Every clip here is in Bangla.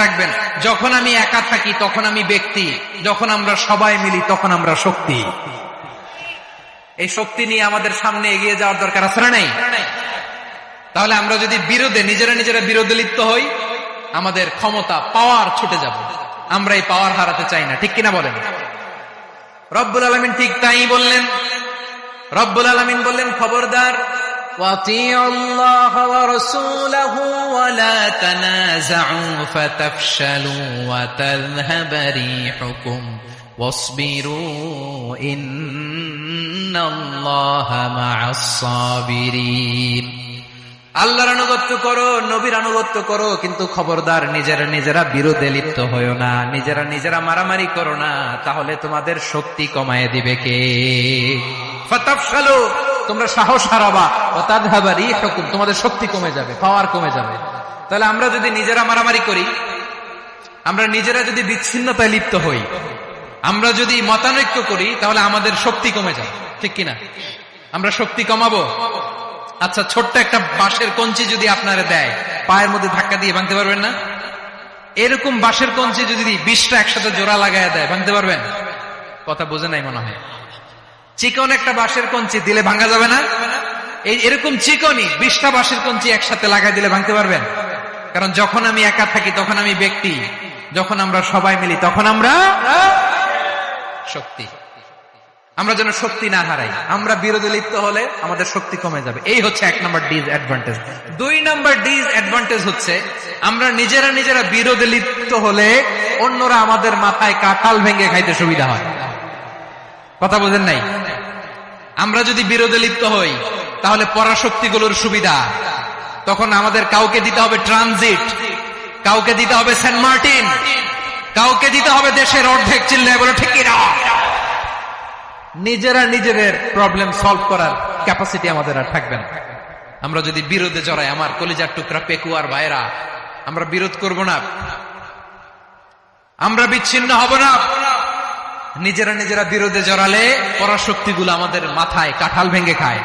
রাখবেন, যখন আমি একা থাকি তখন আমি ব্যক্তি, যখন আমরা সবাই মিলি তখন আমরা শক্তি। এই শক্তি নিয়ে আমাদের সামনে এগিয়ে যাওয়ার দরকার আছে না নাই? তাহলে আমরা যদি নিজেরা বিরোধে লিপ্ত হই, আমাদের ক্ষমতা, পাওয়ার ছুটে যাবে। আমরা এই পাওয়ার হারাতে চাই না, ঠিক কিনা বলেন? রব্বুল আলামিন ঠিক তাই বললেন। রব্বুল আলামিন বললেন, খবরদার, وَأَطِيعُوا اللَّهَ وَرَسُولَهُ وَلَا تَنَازَعُوا فَتَفْشَلُوا وَتَذْهَبَ رِيحُكُمْ وَاصْبِرُوا إِنَّ اللَّهَ مَعَ الصَّابِرِينَ। আল্লাহর আনুগত্য করো, নবীর আনুগত্য করো, কিন্তু খবরদার নিজেরা বিরোধে লিপ্ত হয়ো না, নিজেরা মারামারি করো না, তাহলে তোমাদের শক্তি কমায় দিবে কে? ফাতাফশালু, তোমরা সাহস হারাবা, ওয়া তাযহাবা রিহুকুম, তোমাদের শক্তি কমে যাবে, পাওয়ার কমে যাবে। তাহলে আমরা যদি নিজেরা মারামারি করি, আমরা নিজেরা যদি বিচ্ছিন্নতায় লিপ্ত হই, আমরা যদি মতানৈক্য করি, তাহলে আমাদের শক্তি কমে যাবে, ঠিক কিনা? আমরা শক্তি কমাবো। আচ্ছা, ছোট্ট একটা বাঁশের কঞ্চি যদি আপনারা দেয়, পায়ের মধ্যে ধাক্কা দিয়ে ভাঙতে পারবেন না? এরকম বাঁশের কঞ্চি যদি 20টা একসাথে জোড়া লাগায় দেয়, ভাঙতে পারবেন? কথা বোঝে নাই মনে হয়। চিকন একটা বাঁশের কঞ্চি দিলে ভাঙা যাবে না? এরকম চিকনই 20টা বাঁশের কঞ্চি একসাথে লাগাই দিলে ভাঙতে পারবেন? কারণ যখন আমি একা থাকি তখন আমি ব্যক্তি, যখন আমরা সবাই মিলি তখন আমরা শক্তি। আমরা যেন শক্তি না হারাই। আমরা বিরোধে লিপ্ত হলে আমাদের শক্তি কমে যাবে। এই হচ্ছে 1 নম্বর ডিসঅ্যাডভান্টেজ। 2 নম্বর ডিসঅ্যাডভান্টেজ হচ্ছে, আমরা নিজেরা বিরোধে লিপ্ত হলে অন্যরা আমাদের মাথায় কাঁঠাল ভেঙে খাইতে সুবিধা হয়। কথা বোঝেন নাই? আমরা যদি বিরোধে লিপ্ত হই, তাহলে পরাশক্তিগুলোর সুবিধা, তখন আমাদের কাউকে দিতে হবে ট্রানজিট, কাউকে দিতে হবে সেন্ট মার্টিন, কাউকে দিতে হবে দেশের অর্ধেক। চিল্লায় বলে ঠিক কিনা? নিজেদের প্রবলেম সলভ করার ক্যাপাসিটি আমাদের আর থাকবে না। আমরা যদি বিরোধে জড়াই, আমার কলিজার টুকরা পেকুয়ার ভাইরা, আমরা বিরোধ করব না, আমরা বিচ্ছিন্ন হব না। নিজেরা বিরোধে জড়ালে পরাশক্তিগুলো আমাদের মাথায় কাঁঠাল ভেঙে খায়।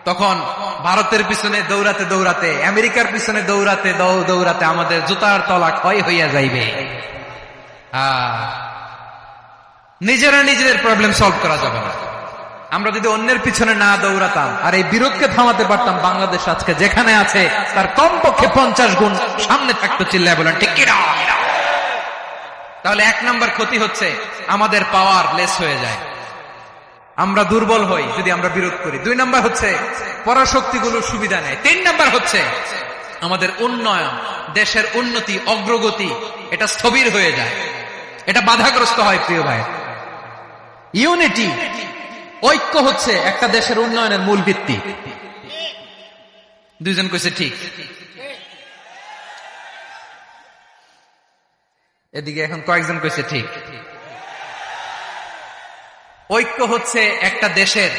তখন ভারতের পিছনে দৌড়াতে, আমেরিকার পিছনে দৌড়াতে আমাদের জুতার তলা ক্ষয় হইয়া যাইবে। নিজেদের প্রবলেম সলভ করা যাবে না। আমরা যদি অন্যের পিছনে না দৌড়াতাম আর এই বিরোধকে থামাতে পারতাম, বাংলাদেশ আজকে যেখানে আছে তার কমপক্ষে 50 গুণ সামনে থাকতো। চিল্লায় বলেন ঠিক কিনা? তাহলে 1 নম্বর ক্ষতি হচ্ছে, আমাদের পাওয়ার লেস হয়ে যায়, আমরা দুর্বল হই যদি আমরা বিরোধ করি। 2 নম্বর হচ্ছে, পরাশক্তিগুলোর সুবিধা নেয়। 3 নম্বর হচ্ছে, আমাদের উন্নয়ন, দেশের উন্নতি, অগ্রগতি, এটা স্থবির হয়ে যায়, এটা বাধাগ্রস্ত হয়। প্রিয় ভাই, ইউনিটি, ঐক্য হচ্ছে একটা দেশের উন্নয়নের মূল ভিত্তি। 2 জন কইছে ঠিক। এদিকে এখন কয়েকজন কইছে ঠিক। ঐক্য হচ্ছে একটা দেশের,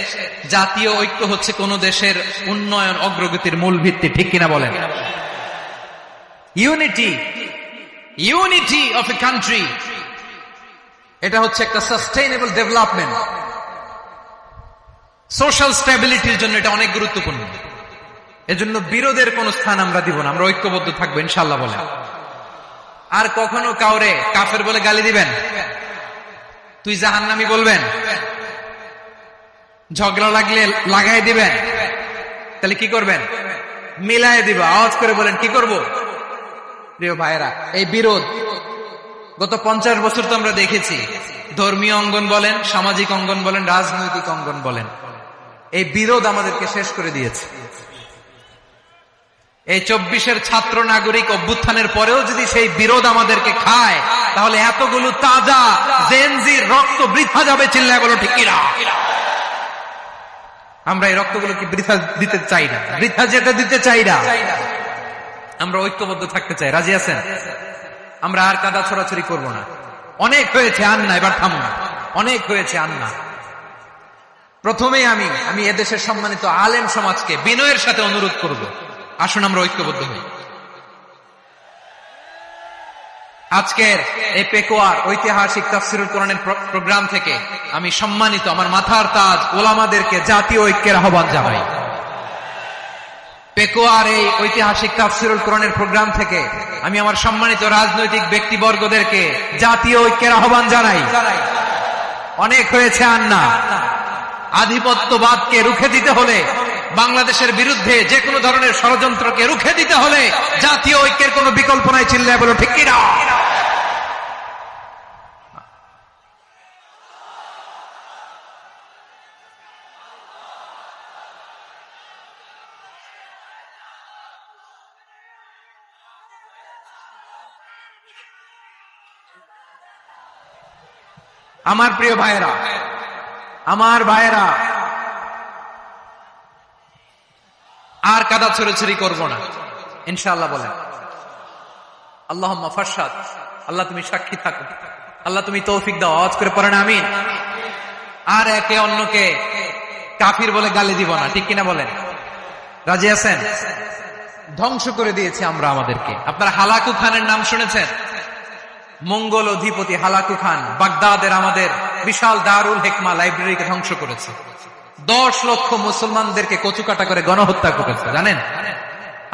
জাতীয় ঐক্য হচ্ছে কোন দেশের উন্নয়ন, অগ্রগতির মূল ভিত্তি, ঠিক কিনা বলেন? ইউনিটি অফ এ কান্ট্রি, এটা হচ্ছে একটা সাস্টেইনেবল ডেভেলপমেন্ট, সোশ্যাল স্ট্যাবিলিটির জন্য এটা অনেক গুরুত্বপূর্ণ। এজন্য বিরোধের কোন স্থান আমরা দিব না, আমরা ঐক্যবদ্ধ থাকবো ইনশাআল্লাহ বলেন। আর কখনো কাউরে কাফের বলে গালি দিবেন, তুই জাহান্নামী বলবেন, ঝগড়া লাগলে লাগাই দিবেন, তাহলে কি করবেন? মিলায় দিব। আওয়াজ করে বলেন, কি করব? প্রিয় ভাইরা, এই বিরোধ গত 50 বছর তো আমরা দেখেছি। ধর্মীয় অঙ্গন বলেন, সামাজিক অঙ্গন বলেন, রাজনৈতিক অঙ্গন বলেন, এই বিরোধ আমাদেরকে শেষ করে দিয়েছে। এই 24-এর ছাত্র নাগরিক অভ্যুত্থানের পরেও যদি সেই বিরোধ আমাদেরকে খায়, তাহলে এতগুলো তাজা জেনজির রক্ত বৃথা যাবে। চিল্লায় বলো ঠিক কিনা? আমরা এই রক্তগুলোকে বৃথা দিতে চাই না, বৃথা যেতে দিতে চাই না। আমরা ঐক্যবদ্ধ থাকতে চাই। রাজি আছেন? আমরা আর কাদা ছড়াছড়ি করব না। অনেক হয়েছে, আর না, এবার থামুন। অনেক হয়েছে, আর না। প্রথমেই আমি এদেশের সম্মানিত আলেম সমাজকে বিনয়ের সাথে অনুরোধ করব, আসুন আমরা ঐক্যবদ্ধ হই। আজকের এই পেকুয়ার ঐতিহাসিক তাফসীরুল কোরআনের প্রোগ্রাম থেকে আমি সম্মানিত আমার মাথার তাজ ওলামাদেরকে জাতীয় ঐক্যের আহ্বান জানাই। পেকুয়ার এই ঐতিহাসিক তাফসিরুল কোরআনের প্রোগ্রাম থেকে আমি আমার সম্মানিত রাজনৈতিক ব্যক্তিবর্গদেরকে জাতীয় ঐক্যের আহ্বান জানাই। অনেক হয়েছে আর না। আধিপত্যবাদকে রুখে দিতে হলে, বাংলাদেশের বিরুদ্ধে যে কোনো ধরনের ষড়যন্ত্রকে রুখে দিতে হলে জাতীয় ঐক্যের কোনো বিকল্প নাই। চিল্লায় বলো ঠিক কিনা? আমার প্রিয় ভাইয়েরা, আমার ভাইয়েরা, আর কাদা ছড়াছড়ি করবো না ইনশাআল্লাহ। বলেন আল্লাহুম্মা ফারশাদ। আল্লাহ তুমি সাক্ষী থাকো, আল্লাহ তুমি তৌফিক দাও। আওয়াজ করে পড়েন আমিন। আর একে অন্যকে কাফির বলে গালি দিব না, ঠিক কিনা বলেন? রাজি আছেন? ধ্বংস করে দিয়েছি আমরা আমাদেরকে। আপনারা হালাকু খানের নাম শুনেছেন? মঙ্গল অধিপতি হালাকু খান বাগদাদের আমাদের বিশাল দারুল হিকমা লাইব্রেরিকে ধ্বংস করেছে। 10 লক্ষ মুসলমানদেরকে কচুকাটা করে গণহত্যা করেছে। জানেন,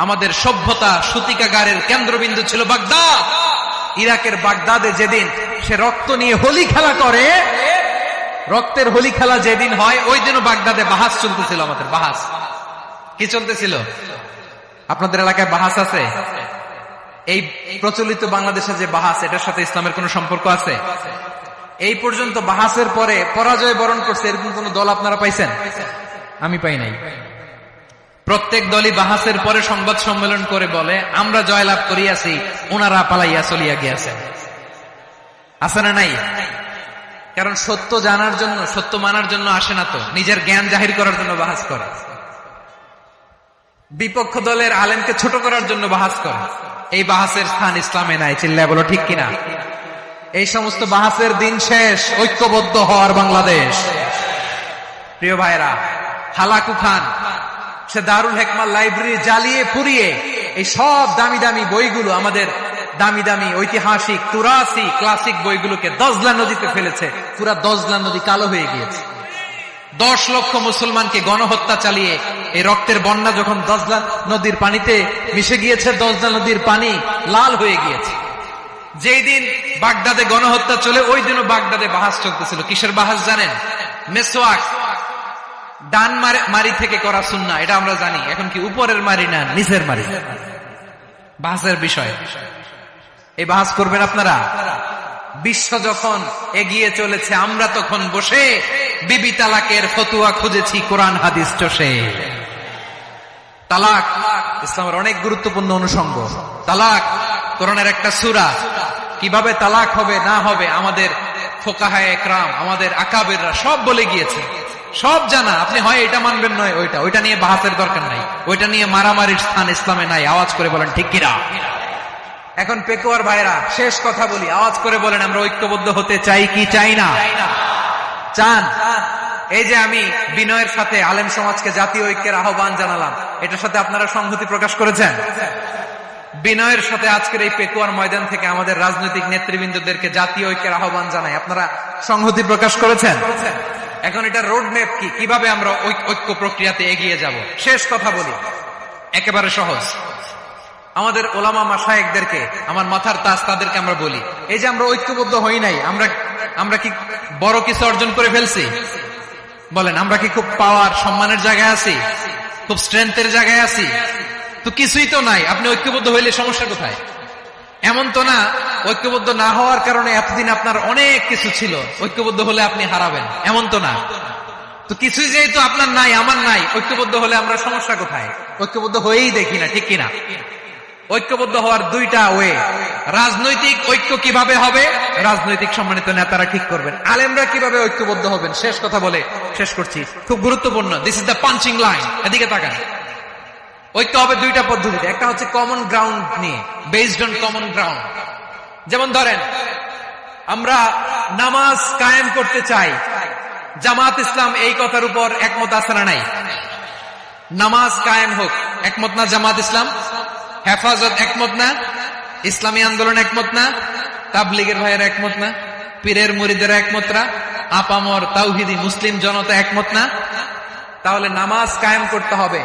আমাদের সভ্যতা সূতিকাগারের কেন্দ্রবিন্দু ছিল বাগদাদ। ইরাকের বাগদাদে যেদিন সে রক্ত নিয়ে হোলি খেলা করে, রক্তের হোলি খেলা যেদিন হয়, ওই দিনও বাগদাদে বাহাস চলতেছিল। আমাদের বাহাস কি চলতেছিল? আপনাদের এলাকায় বাহাস আছে? এই প্রচলিত বাংলাদেশে যে বাহাস, এটার সাথে ইসলামের কোন সম্পর্ক আছে? এই পর্যন্ত বাহাসের পরে পরাজয় বরণ করছে এরকম কোন দল আপনারা পাইছেন? আমি পাই নাই। প্রত্যেক দলই বাহাসের পরে সংবাদ সম্মেলন করে বলে আমরা জয়লাভ করিয়াছি, ওনারা পালাইয়া চলিয়া গিয়াছেন। আছে না নাই? কারণ সত্য জানার জন্য, সত্য মানার জন্য আসে না তো, নিজের জ্ঞান জাহির করার জন্য বাহাস করে। বিপক্ষ দলের আলেমকে ছোট করার জন্য বাহাস করে। এই বাহাসের স্থান ইসলামে নাই। চিল্লায় বলো ঠিক কিনা? এই সমস্ত বাহাসের দিন শেষ। ঐক্যবদ্ধ হওয়ার বাংলাদেশ। প্রিয় ভাইরা, হালাকু খান সে দারুল হিকমা লাইব্রেরি জ্বালিয়ে পুড়িয়ে এই সব দামি দামি বইগুলো, আমাদের দামি দামি ঐতিহাসিক তুরাসি ক্লাসিক বইগুলোকে দজলা নদীতে ফেলেছে। পুরা দজলা নদী কালো হয়ে গিয়েছে। 10 লক্ষ মুসলমানকে গণহত্যা চালিয়ে এই রক্তের বন্যা যখন দজলা নদীর পানিতে মিশে গিয়েছে, দজলা নদীর পানি লাল হয়ে গিয়েছে। যেই দিন বাগদাদে গণহত্যা চলে, ওই দিনও বাগদাদে বাহাস চলতেছিল। কিসের বাহাস জানেন? মেসওয়াক, ডান মারি থেকে করা সুন্নাহ, এটা আমরা জানি। এখন কি উপরের মারি না নিচের মারি? বাহাসের বিষয়। এই বাহাস করবেন আপনারা? বিশ্ব যখন এগিয়ে চলেছে, আমরা তখন বসে বিবি তালাকের ফতুয়া খুঁজেছি কোরআন হাদিস চষে। তালাক ইসলামের অনেক গুরুত্বপূর্ণ অনুষঙ্গ। তালাক কোরআনের একটা সূরা। কিভাবে তালাক হবে না হবে আমাদের ফুকাহায়ে ইকরাম, আমাদের আকাবেররা সব বলে গিয়েছে, সব জানা। আপনি হয় এটা মানবেন, নয় ওইটা। ওইটা নিয়ে বাহাসের দরকার নাই, ওইটা নিয়ে মারামারির স্থান ইসলামে নাই। আওয়াজ করে বলেন ঠিক কিনা? এখন পেকুয়ার ভাইরা, শেষ কথা বলি, আওয়াজ করে বলেন আমরা ঐক্যবদ্ধ হতে চাই কি চাই না? চান? এই যে আমি বিনয়ের সাথে আলেম সমাজকে জাতীয় ঐক্যের আহ্বান জানালাম, এটার সাথে আপনারা সংহতি প্রকাশ করেছেন? বিনয়ের সাথে আজকের এই পেকুয়ার ময়দান থেকে আমাদের রাজনৈতিক নেতৃবৃন্দদেরকে জাতীয় ঐক্যের আহ্বান জানাই, আপনারা সংহতি প্রকাশ করেছেন? এখন এটা রোড ম্যাপ কি, কিভাবে আমরা ঐক্য প্রক্রিয়াতে এগিয়ে যাব? শেষ কথা বলি, একেবারে সহজ। আমাদের ওলামা মাশায়েখদেরকে, আমার মাথার তাজ, তাদেরকে আমরা বলি, এই যে আমরা ঐক্যবদ্ধ হই নাই, আমরা কি বড় কিছু অর্জন করে ফেলছি? বলেন, আমরা কি খুব পাওয়ার সম্মানের জায়গায় আছি? খুব স্ট্রেংথের জায়গায় আছি? তো কিছুই তো নাই। আপনি ঐক্যবদ্ধ হইলে সমস্যা কোথায়? এমন তো না ঐক্যবদ্ধ না হওয়ার কারণে এতদিন আপনার অনেক কিছু ছিল, ঐক্যবদ্ধ হলে আপনি হারাবেন, এমন তো না। তো কিছুই যেহেতু আপনার নাই, আমার নাই, ঐক্যবদ্ধ হলে আমরা সমস্যা কোথায়? ঐক্যবদ্ধ হয়েই দেখি না, ঠিক কিনা? ঐক্যবদ্ধ হওয়ার দুইটা ওয়ে। রাজনৈতিক ঐক্য কিভাবে হবে? রাজনৈতিক সম্মানিত নেতারা ঠিক করবেন। আলেমরা কিভাবে ঐক্যবদ্ধ হবেন? শেষ কথা বলে শেষ করছি, খুব গুরুত্বপূর্ণ। This is the punching line. এদিকে তাকান। ঐক্য হবে দুইটা পদ্ধতিতে। একটা হচ্ছে কমন গ্রাউন্ড নিয়ে, বেসড অন কমন গ্রাউন্ড। যেমন ধরেন, আমরা নামাজ কায়েম করতে চাই, জামাত ইসলাম এই কথার উপর একমত আছে না নাই? নামাজ কায়েম হোক, একমত না জামাত ইসলাম? হেফাজত একমত না? ইসলামী আন্দোলন একমত না? তাবলীগের ভাইয়েরা একমত না? পীরের মুরিদেরা একমত না? আপামর তাওহীদি মুসলিম জনতা একমত না? তাহলে নামাজ কায়েম করতে হবে